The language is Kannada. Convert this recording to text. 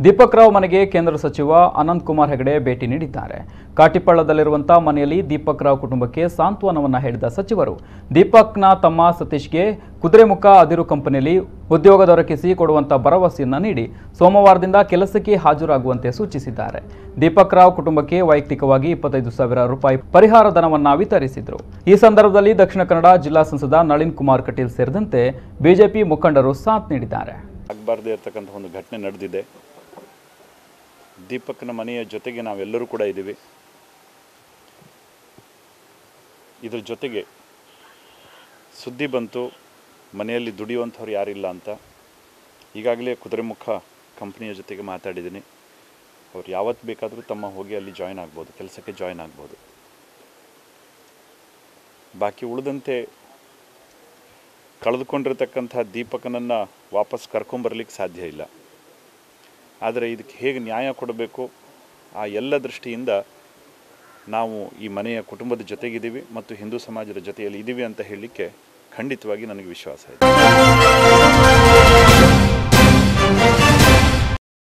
ದೀಪಕ್ ರಾವ್ ಮನೆಗೆ ಕೇಂದ್ರ ಸಚಿವ ಅನಂತ್ ಕುಮಾರ್ ಹೆಗಡೆ ಭೇಟಿ ನೀಡಿದ್ದಾರೆ. ಕಾಟಿಪಳ್ಳದಲ್ಲಿರುವಂತಹ ಮನೆಯಲ್ಲಿ ದೀಪಕ್ ರಾವ್ ಕುಟುಂಬಕ್ಕೆ ಸಾಂತ್ವನವನ್ನ ಹೇಳಿದ ಸಚಿವರು ದೀಪಕ್ನ ತಮ್ಮ ಸತೀಶ್ಗೆ ಕುದುರೆಮುಖ ಅದಿರು ಕಂಪನಿಯಲ್ಲಿ ಉದ್ಯೋಗ ದೊರಕಿಸಿ ಕೊಡುವಂತ ಭರವಸೆಯನ್ನ ನೀಡಿ ಸೋಮವಾರದಿಂದ ಕೆಲಸಕ್ಕೆ ಹಾಜರಾಗುವಂತೆ ಸೂಚಿಸಿದ್ದಾರೆ. ದೀಪಕ್ ರಾವ್ ಕುಟುಂಬಕ್ಕೆ ವೈಯಕ್ತಿಕವಾಗಿ 25,000 ರೂಪಾಯಿ ಪರಿಹಾರ ಧನವನ್ನ ವಿತರಿಸಿದರು. ಈ ಸಂದರ್ಭದಲ್ಲಿ ದಕ್ಷಿಣ ಕನ್ನಡ ಜಿಲ್ಲಾ ಸಂಸದ ನಳಿನ್ ಕುಮಾರ್ ಕಟೀಲ್ ಸೇರಿದಂತೆ ಬಿಜೆಪಿ ಮುಖಂಡರು ಸಾಥ್ ನೀಡಿದ್ದಾರೆ. ಆಗಬಾರದೇ ಇರತಕ್ಕಂಥ ಒಂದು ಘಟನೆ ನಡೆದಿದೆ. ದೀಪಕ್ನ ಮನೆಯ ಜೊತೆಗೆ ನಾವೆಲ್ಲರೂ ಕೂಡ ಇದ್ದೀವಿ. ಇದರ ಜೊತೆಗೆ ಸುದ್ದಿ ಬಂತು ಮನೆಯಲ್ಲಿ ದುಡಿಯುವಂಥವ್ರು ಯಾರಿಲ್ಲ ಅಂತ. ಈಗಾಗಲೇ ಕುದುರೆಮುಖ ಕಂಪ್ನಿಯ ಜೊತೆಗೆ ಮಾತಾಡಿದ್ದೀನಿ. ಅವ್ರು ಯಾವತ್ತು ಬೇಕಾದರೂ ತಮ್ಮ ಹೋಗಿ ಅಲ್ಲಿ ಜಾಯ್ನ್ ಆಗ್ಬೋದು, ಕೆಲಸಕ್ಕೆ ಜಾಯ್ನ್ ಆಗ್ಬೋದು. ಬಾಕಿ ಉಳಿದಂತೆ ಕಳೆದುಕೊಂಡಿರ್ತಕ್ಕಂಥ ದೀಪಕನನ್ನು ವಾಪಸ್ ಕರ್ಕೊಂಬರ್ಲಿಕ್ಕೆ ಸಾಧ್ಯ ಇಲ್ಲ. ಆದರೆ ಇದಕ್ಕೆ ಹೇಗೆ ನ್ಯಾಯ ಕೊಡಬೇಕು ಆ ಎಲ್ಲ ದೃಷ್ಟಿಯಿಂದ ನಾವು ಈ ಮನೆಯ ಕುಟುಂಬದ ಜೊತೆಗಿದ್ದೀವಿ ಮತ್ತು ಹಿಂದೂ ಸಮಾಜದ ಜೊತೆಯಲ್ಲಿ ಇದ್ದೀವಿ ಅಂತ ಹೇಳಲಿಕ್ಕೆ ಖಂಡಿತವಾಗಿ ನನಗೆ ವಿಶ್ವಾಸ ಇದೆ.